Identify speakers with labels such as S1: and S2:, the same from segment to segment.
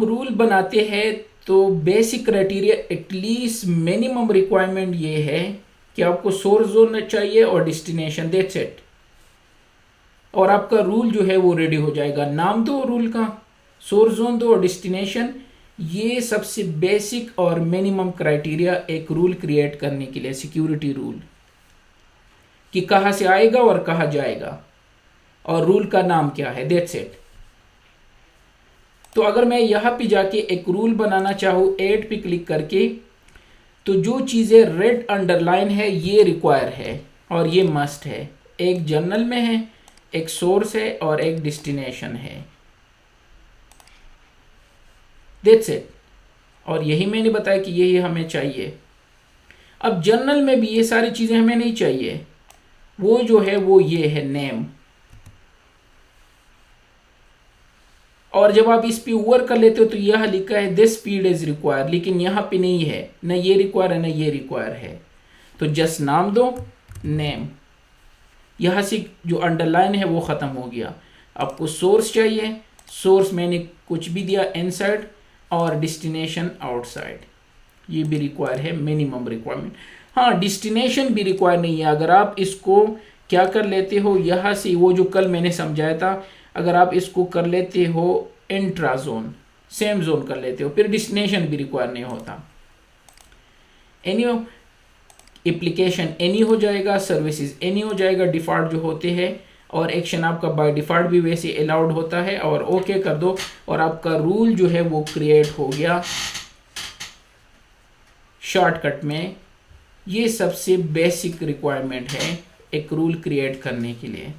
S1: Rule बनाते हैं तो basic criteria at least minimum requirement ये है कि आपको सोर्स जोन चाहिए और डेस्टिनेशन, दैट्स इट। और आपका रूल जो है वो रेडी हो जाएगा। नाम दो रूल का, सोर्स जोन दो और डेस्टिनेशन। ये सबसे बेसिक और मिनिमम क्राइटेरिया एक रूल क्रिएट करने के लिए, सिक्योरिटी रूल, कि कहाँ से आएगा और कहाँ जाएगा और रूल का नाम क्या है, दैट्स इट। तो अगर मैं यहाँ पे जाके एक रूल बनाना चाहूँ ऐड पे क्लिक करके, तो जो चीज़ें रेड अंडरलाइन है ये रिक्वायर है और ये मस्ट है। एक जर्नल में है, एक सोर्स है और एक डेस्टिनेशन है, दैट्स इट। और यही मैंने बताया कि यही हमें चाहिए। अब जर्नल में भी ये सारी चीज़ें हमें नहीं चाहिए, वो जो है वो ये है नेम। और जब आप इस पे ओवर कर लेते हो तो यह लिखा है दिस फील्ड इज रिक्वायर, लेकिन यहाँ पे नहीं है, न ये रिक्वायर है न ये रिक्वायर है। तो जस्ट नाम दो, नेम। यहाँ से जो अंडरलाइन है वो ख़त्म हो गया। आपको सोर्स चाहिए, सोर्स मैंने कुछ भी दिया इनसाइड, और डेस्टिनेशन आउटसाइड, ये भी रिक्वायर है, मिनिमम रिक्वायरमेंट। हाँ, डेस्टिनेशन भी रिक्वायर नहीं है। अगर आप इसको क्या कर लेते हो, यहाँ से वो जो कल मैंने समझाया था, अगर आप इसको कर लेते हो इंट्रा जोन, सेम जोन कर लेते हो, फिर डेस्टिनेशन भी रिक्वायर नहीं होता। एनी एप्लीकेशन एनी हो जाएगा, सर्विसेज एनी हो जाएगा, डिफ़ॉल्ट जो होते हैं, और एक्शन आपका बाय डिफ़ॉल्ट भी वैसे अलाउड होता है। और ओके कर दो और आपका रूल जो है वो क्रिएट हो गया शॉर्टकट में। ये सबसे बेसिक रिक्वायरमेंट है एक रूल क्रिएट करने के लिए।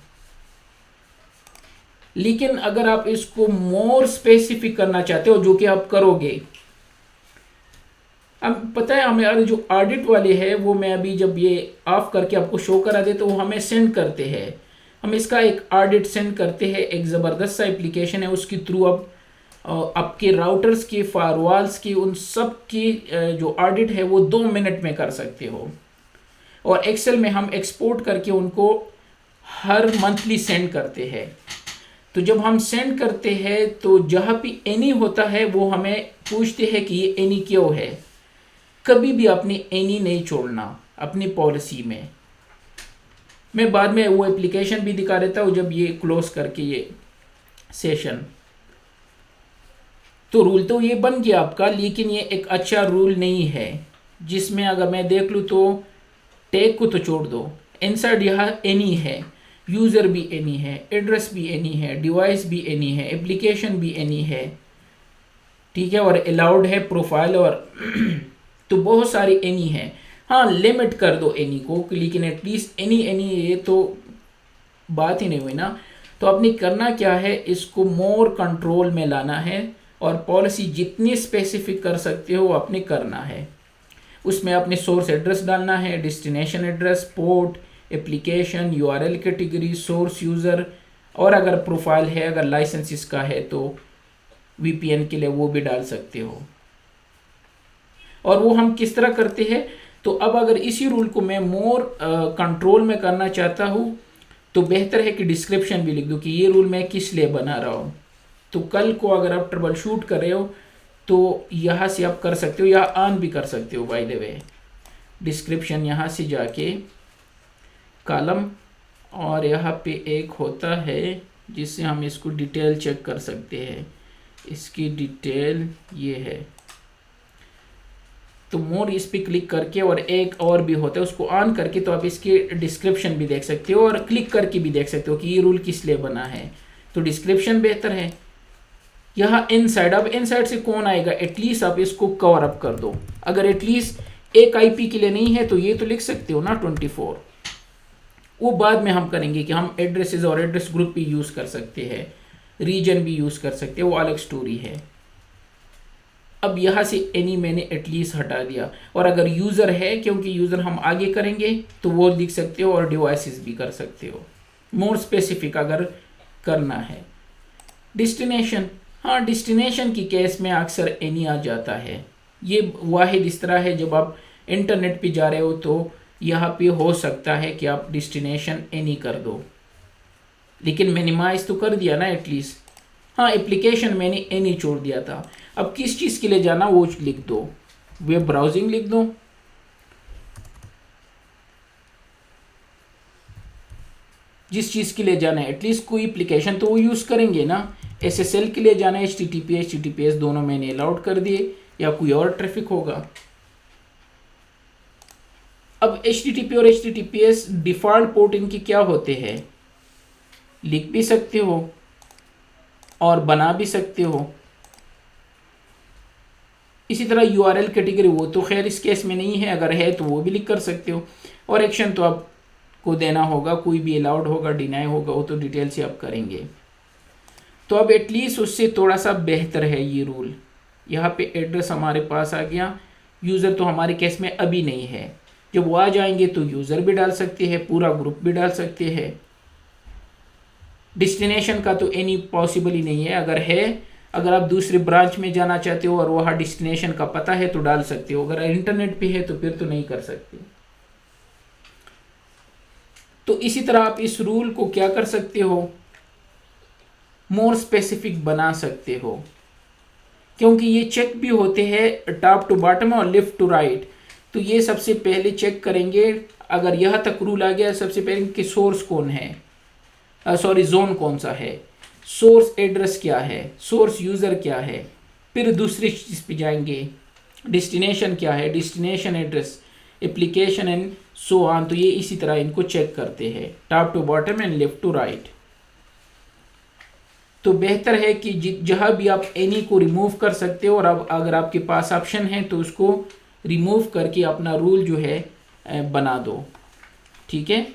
S1: लेकिन अगर आप इसको मोर स्पेसिफिक करना चाहते हो, जो कि आप करोगे, अब पता है हमें जो ऑडिट वाले हैं वो, मैं अभी जब ये ऑफ करके आपको शो करा दे तो वो हमें सेंड करते हैं, हम इसका एक ऑडिट सेंड करते हैं। एक ज़बरदस्त सा एप्लीकेशन है, उसके थ्रू आप आपके राउटर्स के, फायरवॉल्स की, उन सब की जो ऑडिट है वो 2 मिनट में कर सकते हो। और एक्सेल में हम एक्सपोर्ट करके उनको हर मंथली सेंड करते हैं। तो जब हम सेंड करते हैं तो जहाँ भी एनी होता है वो हमें पूछते हैं कि ये एनी क्यों है। कभी भी अपनी एनी नहीं छोड़ना अपनी पॉलिसी में। मैं बाद में वो एप्लीकेशन भी दिखा देता हूँ जब ये क्लोज करके ये सेशन। तो रूल तो ये बन गया आपका, लेकिन ये एक अच्छा रूल नहीं है, जिसमें अगर मैं देख लूँ तो टैग को तो छोड़ दो, इनसाइड यहाँ एनी है, यूज़र भी एनी है, एड्रेस भी एनी है, डिवाइस भी एनी है, एप्लीकेशन भी एनी है, ठीक है, और अलाउड है प्रोफाइल और तो बहुत सारी एनी है। हाँ, लिमिट कर दो एनी को, लेकिन एटलीस्ट एनी एनी ये तो बात ही नहीं हुई ना। तो आपने करना क्या है, इसको मोर कंट्रोल में लाना है और पॉलिसी जितनी स्पेसिफिक कर सकते हो आपने करना है। उसमें आपने सोर्स एड्रेस डालना है, destination address, port, application, URL category, source user, और अगर प्रोफाइल है, अगर लाइसेंस इसका है तो वीपीएन के लिए वो भी डाल सकते हो। और वो हम किस तरह करते हैं, तो अब अगर इसी रूल को मैं मोर कंट्रोल में करना चाहता हूँ तो बेहतर है कि डिस्क्रिप्शन भी लिख दूँ कि ये रूल मैं किस लिए बना रहा हूँ। तो कल को अगर आप ट्रबल शूट कर रहे हो तो यहाँ से आप कर सकते हो, या ऑन भी कर सकते हो बाय द वे। डिस्क्रिप्शन यहाँ से जाके कॉलम, और यहाँ पे एक होता है जिससे हम इसको डिटेल चेक कर सकते हैं। इसकी डिटेल ये है, तो मोर इस पर क्लिक करके, और एक और भी होता है उसको ऑन करके, तो आप इसकी डिस्क्रिप्शन भी देख सकते हो और क्लिक करके भी देख सकते हो कि ये रूल किस लिए बना है। तो डिस्क्रिप्शन बेहतर है। यहाँ इनसाइड, अब इनसाइड से कौन आएगा, एटलीस्ट आप इसको कवर अप कर दो। अगर एटलीस्ट एक आईपी के लिए नहीं है तो ये तो लिख सकते हो ना 24, वो बाद में हम करेंगे कि हम एड्रेसेस और एड्रेस ग्रुप भी यूज़ कर सकते हैं, रीजन भी यूज़ कर सकते हैं, वो अलग स्टोरी है। अब यहाँ से एनी मैंने एटलीस्ट हटा दिया, और अगर यूज़र है, क्योंकि यूज़र हम आगे करेंगे, तो वो लिख सकते हो, और डिवाइसेस भी कर सकते हो मोर स्पेसिफिक अगर करना है। डेस्टिनेशन, हाँ, डेस्टिनेशन की केस में अक्सर एनी आ जाता है। ये वाहिद इस तरह है, जब आप इंटरनेट पे जा रहे हो तो यहाँ पे हो सकता है कि आप डेस्टिनेशन एनी कर दो, लेकिन मिनिमाइज तो कर दिया ना एटलीस्ट। हाँ, एप्लीकेशन मैंने एनी छोड़ दिया था। अब किस चीज़ के लिए जाना वो लिख दो, वेब ब्राउजिंग लिख दो। जिस चीज़ के लिए जाना है एटलीस्ट कोई एप्लीकेशन तो वो यूज़ करेंगे ना। SSL के लिए जाना है, HTTPS दोनों मैंने अलाउड कर दिए, या कोई और ट्रैफिक होगा। अब HTTP और HTTPS डिफ़ॉल्ट पोर्ट इनके क्या होते हैं, लिख भी सकते हो और बना भी सकते हो। इसी तरह URL कैटेगरी वो तो खैर इस केस में नहीं है, अगर है तो वो भी लिख कर सकते हो। और एक्शन तो आपको देना होगा, कोई भी अलाउड होगा डिनाई होगा वो तो डिटेल से आप करेंगे। तो अब एटलीस्ट उससे थोड़ा सा बेहतर है ये रूल। यहाँ पे एड्रेस हमारे पास आ गया, यूज़र तो हमारे केस में अभी नहीं है, जब वो आ जाएंगे तो यूज़र भी डाल सकते हैं, पूरा ग्रुप भी डाल सकते हैं। डेस्टिनेशन का तो एनी पॉसिबल ही नहीं है, अगर है, अगर आप दूसरे ब्रांच में जाना चाहते हो और वहाँ डेस्टिनेशन का पता है तो डाल सकते हो, अगर इंटरनेट पे है तो फिर तो नहीं कर सकते। तो इसी तरह आप इस रूल को क्या कर सकते हो, मोर स्पेसिफिक बना सकते हो, क्योंकि ये चेक भी होते हैं टॉप टू बॉटम और लेफ्ट टू राइट। तो ये सबसे पहले चेक करेंगे, अगर यहाँ तक रूल आ गया सबसे पहले कि सोर्स कौन है, जोन कौन सा है, सोर्स एड्रेस क्या है, सोर्स यूज़र क्या है, फिर दूसरी चीज़ पे जाएंगे डेस्टिनेशन क्या है, destination address, application and so on. तो ये इसी तरह इनको चेक करते हैं top to bottom and left to right. तो बेहतर है कि जहाँ भी आप एनी को रिमूव कर सकते हो, और अब अगर आपके पास ऑप्शन है तो उसको रिमूव करके अपना रूल जो है बना दो। ठीक है।